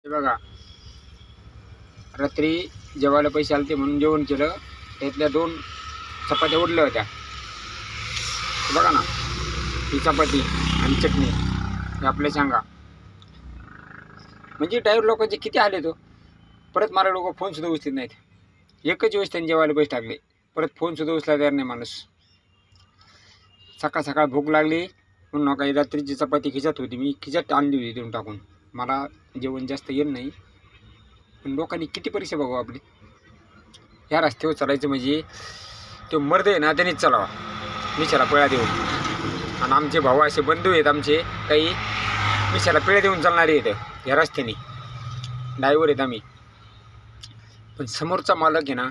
हे बघा, रात्री जेवायला पैसे आले म्हणून जेवण केलं, त्यातल्या 2 चपात्या उरल्या होत्या. बघा ना, ही चपाती आणि चटणी हे आपल्या सांगा. म्हणजे ड्रायव्हर लोकांचे किती आले तो. परत मला लोक फोनसुद्धा उचलत नाहीत. एकच वेळेस त्यांनी जेवायला पैसे टाकले, परत फोनसुद्धा उचला तयार नाही माणूस. सकाळ सकाळ भूक लागली म्हणून काही रात्रीची चपाती खिचत होती, मी खिचत आणली होती देऊन टाकून. मला जेवण जास्त येत नाही, पण लोकांनी किती परीक्षा बघू आपली. ह्या रस्त्यावर चालायचं म्हणजे तो मर्द आहे ना, त्यांनीच चालावा, मिशाला पिळा देऊन. आणि आमचे भाऊ असे बंधू आहेत आमचे, काही मिशाला पिळा देऊन चालणारे आहेत ह्या रस्त्याने. ड्रायव्हर आहेत आम्ही. पण समोरचा मालक आहे ना,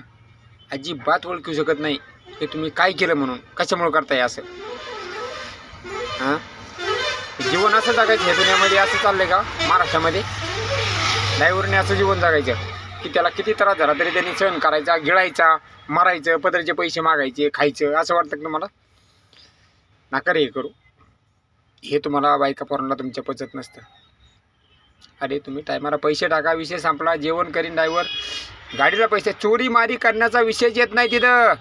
अजिबात ओळखू शकत नाही की तुम्ही काय केलं म्हणून, कशामुळे करताय असं. हां, जीवन असं जगायचं ह्या दुनियामध्ये. असं चाललंय का महाराष्ट्रामध्ये? ड्रायव्हरने असं जीवन जगायचं की त्याला किती त्रास झाला तरी त्यांनी सहन करायचा, गिळायचा, मारायचं, पदरचे पैसे मागायचे, खायचं. असं वाटतं की तुम्हाला? नका रे हे करू. हे तुम्हाला बायका पोरांना तुमच्या पचत नसतं. अरे तुम्ही टायमाला पैसे टाका, विषय संपला. जेवण करीन ड्रायव्हर, गाडीला पैसे. चोरी मारी करण्याचा विषयच येत नाही तिथं.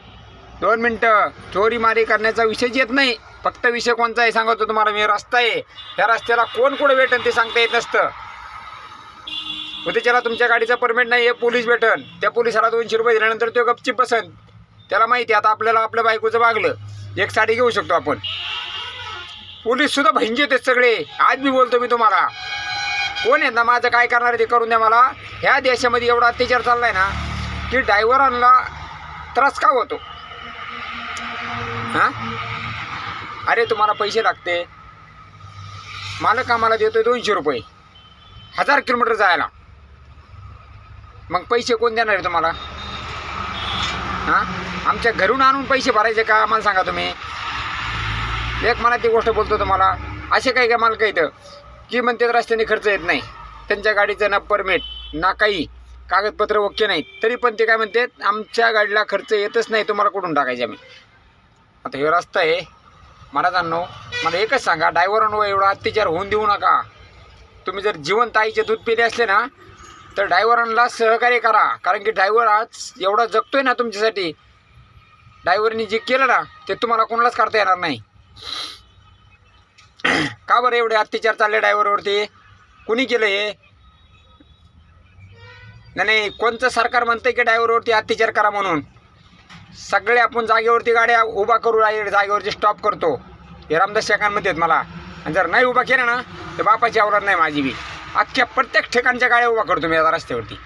2 मिनटं. चोरी मारी करण्याचा विषयच येत नाही. फक्त विषय कोणता आहे सांगतो तुम्हाला मी. रस्ता आहे, ह्या रस्त्याला कोण कुठं भेटन ते सांगता येत नसतं. उद्याच्याला तुमच्या गाडीचा परमिट नाही आहे, पोलीस भेटन. त्या पोलिसाला 200 रुपये दिल्यानंतर तो गपचिप बसन. त्याला माहिती आहे आता आपल्याला आपल्या बायकोचं वागलं, एक साडी घेऊ शकतो आपण. पोलीससुद्धा भंजे आहेत सगळे. आज मी बोलतो मी तुम्हाला. कोण आहेत ना, माझं काय करणार ते करून द्या मला. ह्या देशामध्ये एवढा अत्याचार चालला आहे ना की ड्रायव्हरांना त्रास का होतो. हां, अरे तुम्हाला पैसे लागते, मालक आम्हाला देतोय 200 रुपये 1000 किलोमीटर जायला. मग पैसे कोण देणार आहे तुम्हाला? हां, आमच्या घरून आणून पैसे भरायचे का आम्हाला सांगा तुम्ही. एक मला ती गोष्ट बोलतो तुम्हाला. असे काही काय मालक इथं की म्हणते रस्त्याने खर्च येत नाही, त्यांच्या गाडीचं ना परमिट ना काही कागदपत्र ओके नाहीत, तरी पण ते काय म्हणते आमच्या गाडीला खर्च येतच नाही, तुम्हाला कुठून टाकायचे आम्ही. आता हे रस्ता आहे. मला जाणो, मला एकच सांगा, ड्रायव्हरांवर एवढा अत्याचार होऊन देऊ नका. तुम्ही जर जिवंत आईचे दूध पिले असले ना तर ड्रायव्हरांना सहकार्य करा. कारण की ड्रायव्हर आज एवढा जगतोय ना तुमच्यासाठी. ड्रायव्हरनी जे केलं ना ते तुम्हाला कोणालाच करता येणार नाही. का बरं एवढे अत्याचार चालले ड्रायव्हरवरती? कुणी केलं हे? नाही, कोणतं सरकार म्हणतंय की ड्रायव्हरवरती अत्याचार करा म्हणून? सगळे आपण जागेवरती गाड्या उभा करू, जागेवरती स्टॉप करतो. हे रामदास शेखान म्हणतात मला. आणि जर नाही उभा केला ना तर बापाची आवडत नाही माझी बी. अख्ख्या प्रत्येक ठिकाणच्या गाड्या उभा करतो मी आता रस्त्यावरती.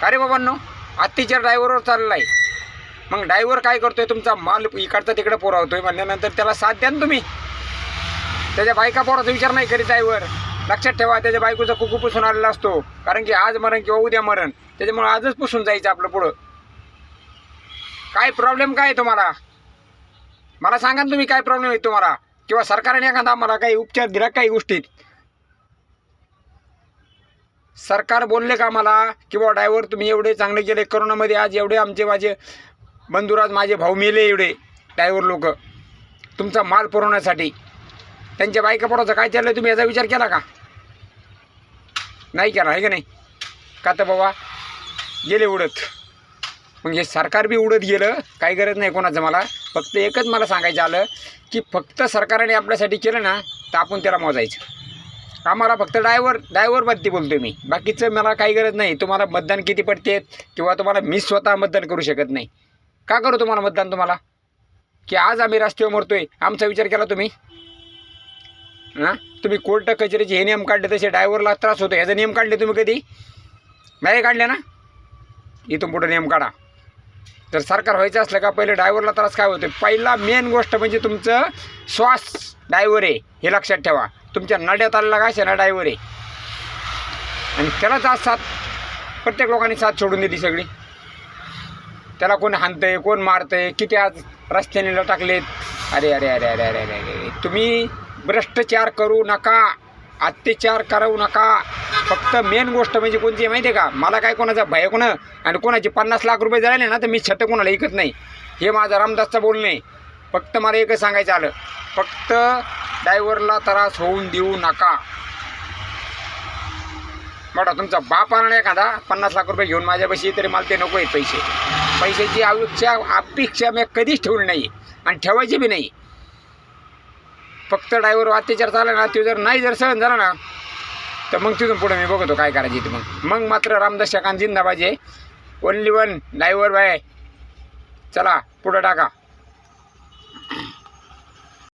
अरे बाबांनो, अत्याचार ड्रायव्हरवर चालला आहे. मग ड्रायव्हर काय करतोय? तुमचा माल इकडचा तिकडे पोरावतोय म्हणल्यानंतर त्याला साथ द्या ना तुम्ही. त्याच्या बायका पोराचा विचार नाही करीत ड्रायव्हर. लक्षात ठेवा, त्याच्या बायकोचा कुकू पुसून आलेला असतो. कारण की आज मरण किंवा उद्या मरण, त्याच्यामुळे आजच पुसून जायचं आपलं पुढं. काय प्रॉब्लेम काय आहे तुम्हाला? मला सांगा ना तुम्ही काय प्रॉब्लेम आहे तुम्हाला, किंवा सरकारने एखादा मला काही उपचार दिला काही गोष्टीत. सरकार बोलले का मला किंवा ड्रायव्हर तुम्ही एवढे चांगले केले करोनामध्ये, आज एवढे आमचे माझे बंधुराज माझे भाऊ मेले एवढे ड्रायव्हर लोक तुमचा माल पुरवण्यासाठी. त्यांच्या बायका पोराचं काय चाललं तुम्ही याचा विचार केला का? नाही केला आहे का नाही? का तर बाबा गेले उडत. मग हे सरकार बी उडत गेलं, काही गरज नाही कोणाचं. मला फक्त एकच मला सांगायचं आलं की फक्त सरकारने आपल्यासाठी केलं ना तर आपण त्याला मोजायचं. आम्हाला फक्त ड्रायव्हर बद्दल बोलतो मी, बाकीचं मला काही गरज नाही. तुम्हाला मतदान किती पडते किंवा तुम्हाला मी स्वतः मतदान करू शकत नाही. का करू तुम्हाला मतदान? तुम्हाला की आज आम्ही रस्त्यावर मरतोय आमचा विचार केला तुम्ही? हां, तुम्ही कोर्ट कचेरीचे हे नियम काढले, तसे ड्रायव्हरला त्रास होतो ह्याचे नियम काढले तुम्ही कधी? नाही काढले ना. इथून पुढे नियम काढा. जर सरकार व्हायचं असलं का पहिले ड्रायव्हरला त्रास काय होतो? पहिला मेन गोष्ट म्हणजे तुमचं श्वास ड्रायव्हर आहे, हे लक्षात ठेवा. तुमच्या नड्यात आलेला का ना ड्रायव्हर आहे. आणि त्यालाच आज साथ प्रत्येक लोकांनी साथ सोडून दिली सगळी. त्याला कोण हाणतंय, कोण मारतंय, किती आज रस्त्याने टाकलेत. अरे अरे अरे अरे अरे अरे, तुम्ही भ्रष्टाचार करू नका, अत्याचार करू नका. फक्त मेन गोष्ट म्हणजे कोणती माहिती आहे का? मला काय कोणाचा भय कोणं आणि कोणाचे 50 लाख रुपये झाले ना तर मी छट कोणाला ऐकत नाही. हे माझं रामदासचं बोलणं आहे. फक्त मला एकच सांगायचं आलं, फक्त ड्रायव्हरला त्रास होऊन देऊ नका. मोठा तुमचा बाप आणा एखादा 50 लाख रुपये घेऊन माझ्यापाशी, तरी मला ते नको आहेत पैसे. पैशाची अपेक्षा मी कधीच ठेवली नाही आणि ठेवायची बी नाही. फक्त ड्रायव्हर अत्याचार झाला ना, तो जर सहन झाला ना, तर मग तिथून पुढे मी बघतो काय करायची ते. मग मात्र रामदास शेकान जिंदाबाद आहे. Only one driver bye. चला पुढं टाका.